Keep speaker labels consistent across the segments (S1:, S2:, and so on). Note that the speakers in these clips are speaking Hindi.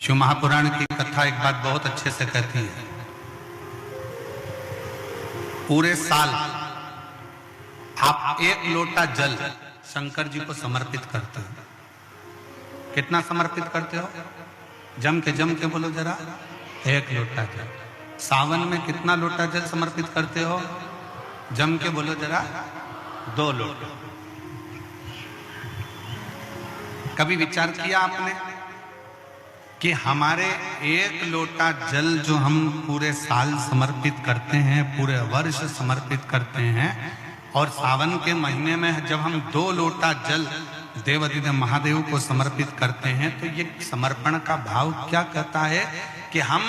S1: शिव महापुराण की कथा एक बात बहुत अच्छे से कहती है। पूरे साल आप एक लोटा जल शंकर जी को समर्पित करते हो। कितना समर्पित करते हो? जम के बोलो जरा। एक लोटा जल। सावन में कितना लोटा जल समर्पित करते हो? जम के बोलो जरा। 2 लोटा। कभी विचार किया आपने कि हमारे एक लोटा जल जो हम पूरे साल समर्पित करते हैं, पूरे वर्ष समर्पित करते हैं, और सावन के महीने में जब हम 2 लोटा जल देवाधिदेव महादेव को समर्पित करते हैं, तो ये समर्पण का भाव क्या कहता है कि हम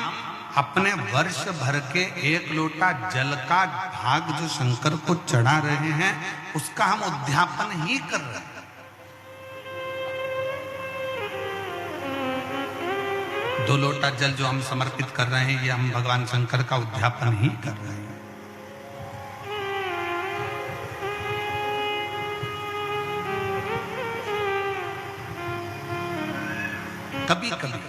S1: अपने वर्ष भर के 1 लोटा जल का भाग जो शंकर को चढ़ा रहे हैं, उसका हम उद्यापन ही कर रहे हैं। 2 लोटा जल जो हम समर्पित कर रहे हैं, ये हम भगवान शंकर का उद्यापन ही कर रहे हैं। कभी कभी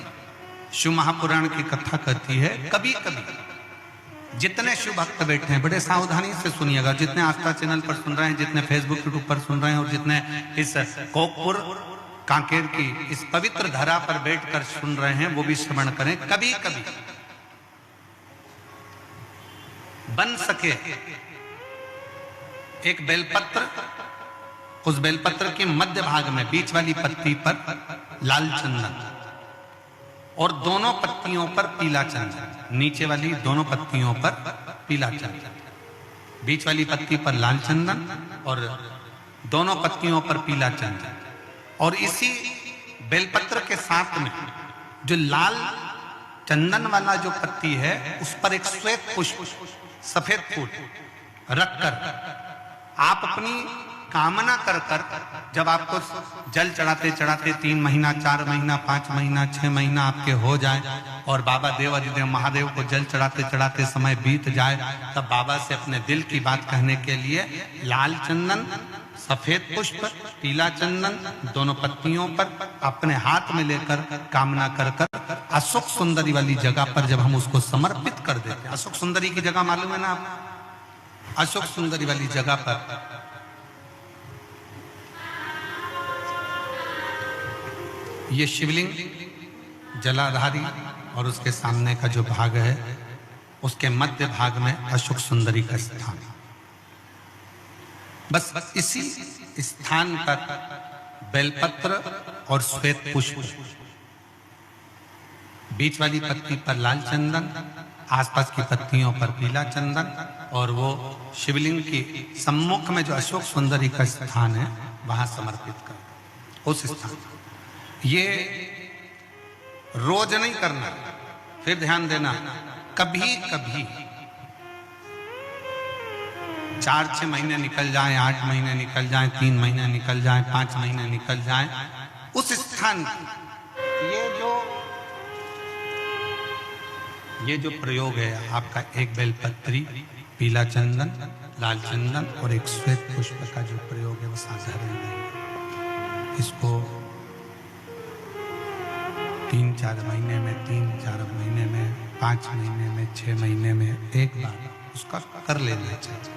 S1: शिव महापुराण की कथा कहती है, कभी कभी जितने शिव भक्त बैठे हैं, बड़े सावधानी से सुनिएगा, जितने आस्था चैनल पर सुन रहे हैं, जितने फेसबुक यूट्यूब पर सुन रहे हैं, और जितने इस कोकपुर कांकेर की इस पवित्र धरा पर बैठकर सुन रहे हैं, वो भी श्रवण करें। कभी कभी बन सके एक बेलपत्र, उस बेलपत्र के मध्य भाग में बीच वाली पत्ती पर लाल चंदन और दोनों पत्तियों पर पीला चंदन, नीचे वाली दोनों पत्तियों पर पीला चंदन, बीच वाली पत्ती पर लाल चंदन और दोनों पत्तियों पर पीला चंदन, और इसी बेलपत्र के साथ में जो लाल चंदन वाला जो पत्ती है, उस पर एक श्वेत पुष्प, सफेद फूल रखकर आप अपनी कामना कर कर, जब आपको जल चढ़ाते चढ़ाते 3 महीना, 4 महीना, 5 महीना, 6 महीना आपके हो जाए और बाबा देवाधिदेव महादेव को जल चढ़ाते चढ़ाते समय बीत जाए, तब बाबा से अपने दिल की बात कहने के लिए लाल चंदन, सफेद पुष्प, पीला चंदन दोनों पत्तियों पर अपने हाथ में लेकर कामना कर कर अशोक सुंदरी वाली जगह पर जब हम उसको समर्पित कर देते, अशोक सुंदरी की जगह मालूम है ना आपको? अशोक सुंदरी वाली जगह पर ये शिवलिंग जलाधारी और उसके सामने का जो भाग है, उसके मध्य भाग में अशोक सुंदरी का स्थान। बस इसी स्थान पर बेलपत्र और श्वेत पुष्प, बीच वाली पत्ती पर लाल चंदन, आसपास की पत्तियों पर पीला चंदन, और वो शिवलिंग की सम्मुख में जो अशोक सुंदरी का स्थान है, वहां समर्पित कर। उस स्थान ये रोज नहीं करना, फिर ध्यान देना, कभी कभी 4-6 महीने निकल जाएं, 8 महीने निकल जाएं, 3 महीने निकल जाएं, 5 महीने निकल जाएं, उस स्थान ये जो प्रयोग है आपका, एक बेलपत्री, पीला चंदन, लाल चंदन और एक श्वेत पुष्प का जो प्रयोग है, वो साधारण नहीं। इसको 3-4 महीने में, 3-4 महीने में, 5 महीने में, 6 महीने में एक बार उसका कर लेना चाहिए।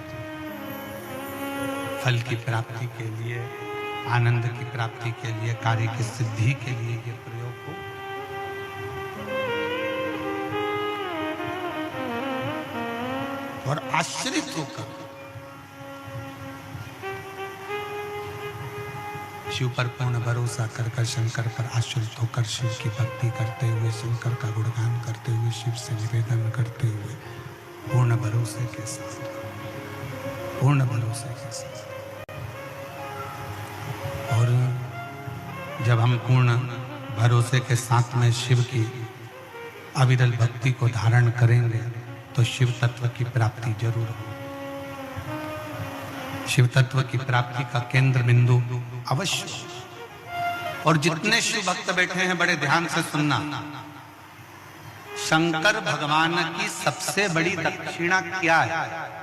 S1: फल की प्राप्ति के लिए, आनंद की प्राप्ति के लिए, कार्य की सिद्धि के लिए ये प्रयोग हो। और आश्रित होकर शिव पर पूर्ण भरोसा कर कर, शंकर पर आश्रित होकर शिव की भक्ति करते हुए, शंकर का गुणगान करते हुए, शिव से निवेदन करते हुए, पूर्ण भरोसे के साथ, पूर्ण भरोसे के साथ। और जब हम पूर्ण भरोसे के साथ में शिव की अविरल भक्ति को धारण करेंगे, तो शिव तत्व की प्राप्ति जरूर हो। शिव तत्व की प्राप्ति का केंद्र बिंदु अवश्य। और जितने शिव भक्त बैठे हैं, बड़े ध्यान से सुनना, शंकर भगवान की सबसे बड़ी दक्षिणा क्या है?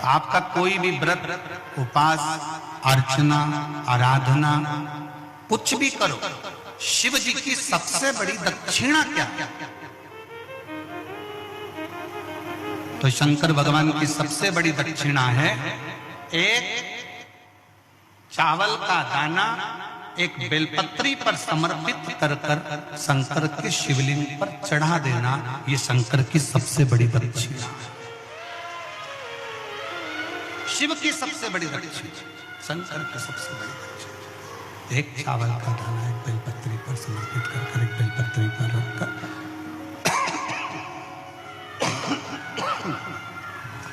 S1: आपका कोई भी व्रत उपास, अर्चना, आराधना कुछ भी करो, शिव जी की सबसे बड़ी दक्षिणा क्या है? तो शंकर भगवान की सबसे बड़ी दक्षिणा है एक चावल का दाना एक बेलपत्री पर समर्पित कर कर शंकर के शिवलिंग पर चढ़ा देना। ये शंकर की सबसे बड़ी दक्षिणा है, शिव की सबसे बड़ी दक्षिणा, शंकर की सबसे बड़ी दक्षिणा। एक चावल का दाना एक बेलपत्री पर समर्पित कर कर, एक बेलपत्री पर रखकर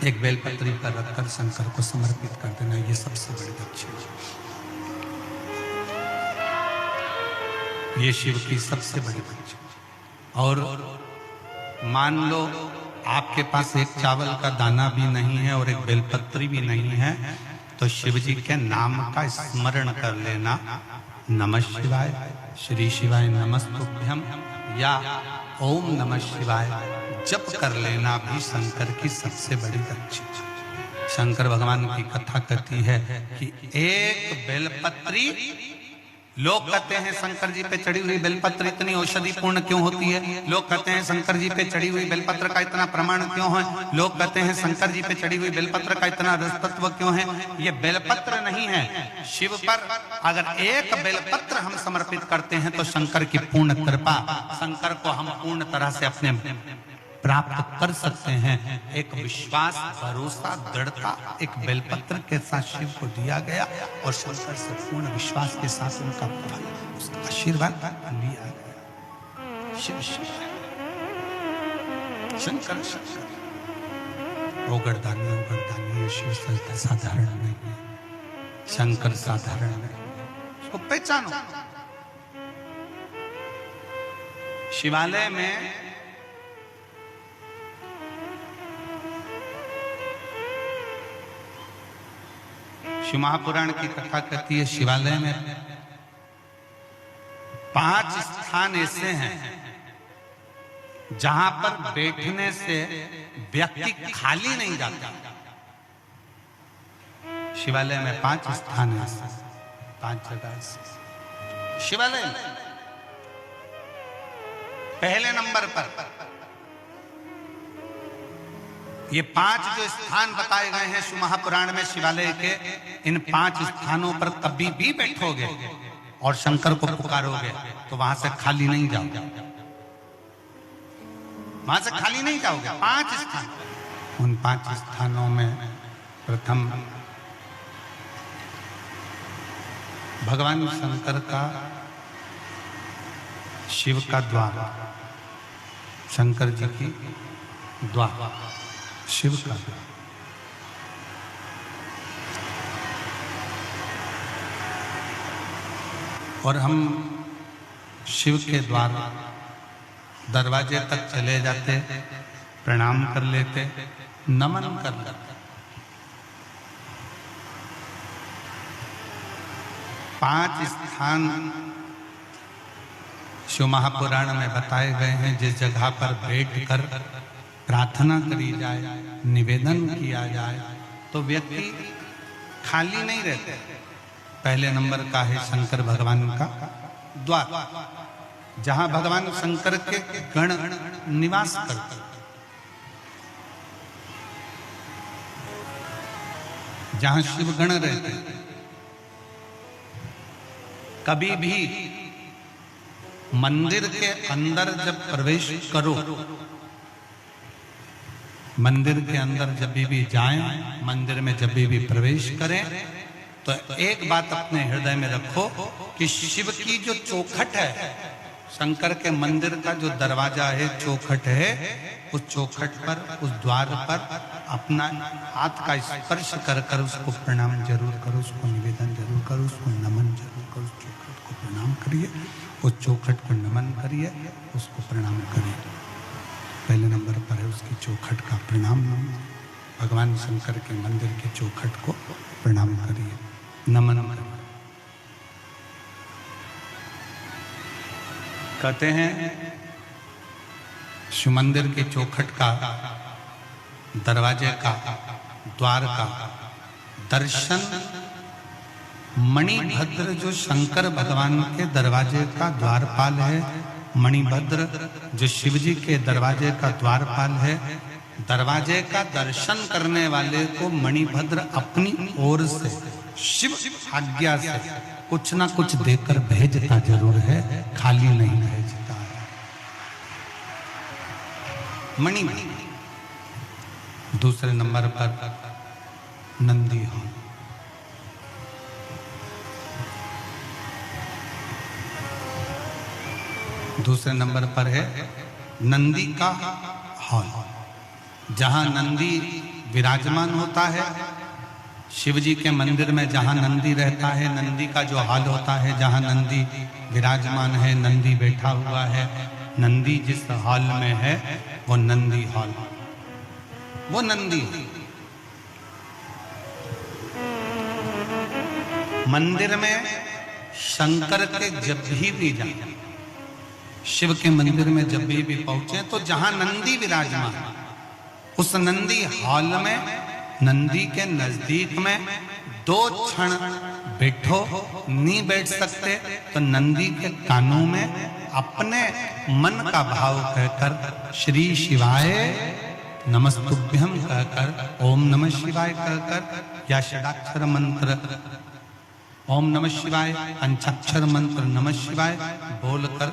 S1: एक बेलपत्री पर रखकर शंकर को समर्पित कर देना, ये सबसे बड़ी दक्षिणा, ये शिव की सबसे बड़ी दक्षिणा। और मान लो आपके पास एक चावल का दाना भी नहीं है और एक बेलपत्री भी नहीं है, तो शिव जी के नाम का स्मरण कर लेना, नमः शिवाय, श्री शिवाय नमस्तुभ्यम या ओम नमः शिवाय जप कर लेना भी शंकर की सबसे बड़ी दक्षिणा। शंकर भगवान की कथा कहती है कि एक बेलपत्री, लोग कहते हैं शंकर जी पे चढ़ी हुई बेलपत्र इतनी औषधि पूर्ण क्यों होती है, लोग कहते हैं शंकर जी पे चढ़ी हुई बेलपत्र का इतना प्रमाण क्यों है, लोग कहते हैं शंकर जी पे चढ़ी हुई बेलपत्र का इतना रसतत्व क्यों है। ये बेलपत्र नहीं है, शिव पर अगर एक बेलपत्र हम समर्पित करते हैं तो शंकर की पूर्ण कृपा, शंकर को हम पूर्ण तरह से अपने प्राप्त कर सकते हैं। एक विश्वास, भरोसा, दृढ़ता एक बेलपत्र के साथ शिव को दिया गया और शंकर से पूर्ण विश्वास के साथ उनका फल, उसका आशीर्वाद लिया गया। शिव शिव शंकर शंकर ओगरदानी ओगरदानी, शिव साधारण नहीं है, शंकर साधारण नहीं है, उसको पहचानो। शिवालय में शिव महापुराण की कथा कहती है, शिवालय में 5 स्थान ऐसे हैं जहां पर बैठने से व्यक्ति खाली नहीं जाता। शिवालय में 5 स्थान ऐसे, 5 जगह ऐसे शिवालय में। पहले नंबर पर ये 5 जो स्थान बताए गए हैं शिव महापुराण में शिवालय के, इन 5 स्थानों पर कभी भी बैठोगे और शंकर को पुकारोगे तो वहां से खाली नहीं जाओगे, वहां से खाली नहीं जाओगे। 5 स्थान, उन 5 स्थानों में प्रथम भगवान शंकर का शिव का द्वार, शंकर जी की द्वार, शिव का द्वार। और हम शिव के द्वार दरवाजे तक चले जाते, प्रणाम कर लेते, नमन कर लेते। 5 स्थान शिव महापुराण में बताए गए हैं, जिस जगह पर बैठकर प्रार्थना करी जाए, निवेदन किया जाए तो व्यक्ति खाली नहीं रहते। पहले नंबर का है शंकर भगवान का द्वार, जहां भगवान शंकर के गण निवास करते, जहां शिव गण रहते। कभी भी मंदिर के अंदर जब प्रवेश करो, मंदिर के अंदर जब भी जाएं, मंदिर में जब भी प्रवेश करें तो एक बात अपने हृदय में रखो कि शिव की जो चौखट है, शंकर के मंदिर का जो दरवाजा है, चौखट है, उस चौखट पर, उस द्वार पर अपना हाथ का स्पर्श कर कर उसको प्रणाम जरूर करो, उसको निवेदन जरूर करो, उसको नमन जरूर करो। उस चौखट को प्रणाम करिए, उस चौखट को नमन करिए, उसको प्रणाम करिए। पहले नंबर पर है उसकी चौखट का प्रणाम। भगवान शंकर के मंदिर के चौखट को प्रणाम करिए, नमन करिए। कहते हैं शिव मंदिर के चौखट का, दरवाजे का, द्वार का दर्शन मणिभद्र जो शंकर भगवान के दरवाजे का द्वारपाल है, मणिभद्र जो शिव जी के दरवाजे का द्वारपाल है, दरवाजे का दर्शन करने वाले को मणिभद्र अपनी ओर से शिव आज्ञा से कुछ ना कुछ देकर भेजता जरूर है, खाली नहीं भेजता है। मणिभद्र। दूसरे नंबर पर नंदी हॉल। दूसरे नंबर पर है नंदी का हॉल, जहां नंदी विराजमान होता है। शिव जी के मंदिर में जहां नंदी रहता है, नंदी का जो हॉल होता है, जहां नंदी विराजमान है, नंदी बैठा हुआ है, नंदी जिस हॉल में है वो नंदी हॉल, वो नंदी। मंदिर में शंकर के जब भी जाए, शिव के मंदिर में जब भी पहुंचे तो जहां नंदी विराजमान, उस नंदी हॉल में, नंदी के नजदीक में 2 क्षण बैठो, नहीं बैठ सकते तो नंदी के कानों में अपने मन का भाव कहकर श्री शिवाय नमस्तुभ्यम कहकर, ओम नमः शिवाय कहकर, या षडाक्षर मंत्र ओम नमः शिवाय, पंचाक्षर मंत्र नमः शिवाय बोलकर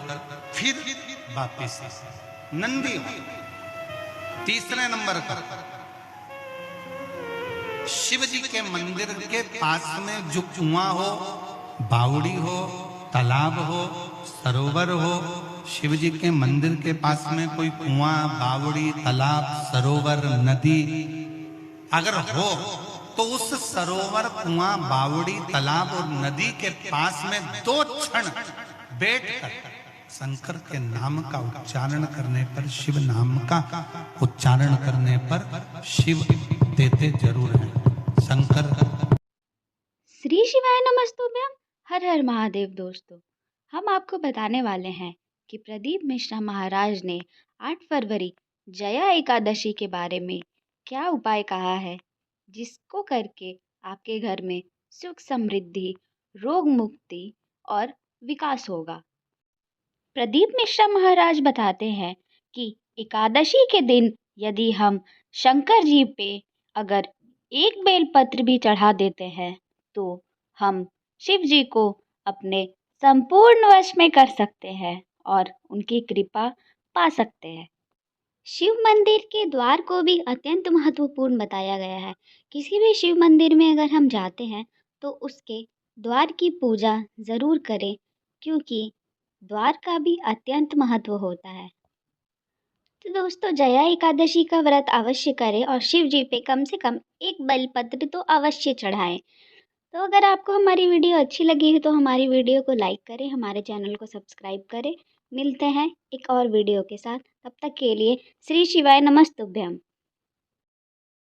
S1: फिर वापिस नंदी। तीसरे नंबर पर शिव जी के मंदिर के पास में जो कुआं हो, बावड़ी हो, तालाब हो, सरोवर हो, शिव जी के मंदिर के पास में कोई कुआं, बावड़ी, तालाब, सरोवर, नदी अगर हो तो उस सरोवर, कुआं, बावड़ी, तालाब और नदी के पास में 2 क्षण बैठकर शंकर के नाम का उच्चारण करने पर, शिव नाम का उच्चारण करने पर शिव देते जरूर हैं। शंकर।
S2: श्री शिवाय नमस्तुभ्यम। हर हर महादेव। दोस्तों, हम आपको बताने वाले हैं कि प्रदीप मिश्रा महाराज ने 8 फरवरी जया एकादशी के बारे में क्या उपाय कहा है, जिसको करके आपके घर में सुख समृद्धि, रोग मुक्ति और विकास होगा। प्रदीप मिश्रा महाराज बताते हैं कि एकादशी के दिन यदि हम शंकर जी पे अगर एक बेलपत्र भी चढ़ा देते हैं तो हम शिव जी को अपने संपूर्ण वश में कर सकते हैं और उनकी कृपा पा सकते हैं। शिव मंदिर के द्वार को भी अत्यंत महत्वपूर्ण बताया गया है। किसी भी शिव मंदिर में अगर हम जाते हैं तो उसके द्वार की पूजा ज़रूर करें, क्योंकि द्वार का भी अत्यंत महत्व होता है। तो दोस्तों, जया एकादशी का व्रत अवश्य करें और शिव जी पे कम से कम एक बेलपत्र तो अवश्य चढ़ाएं। तो अगर आपको हमारी वीडियो अच्छी लगी है तो हमारी वीडियो को लाइक करें, हमारे चैनल को सब्सक्राइब करें। मिलते हैं एक और वीडियो के साथ, तब तक के लिए श्री शिवाय नमस्तुभ्यम।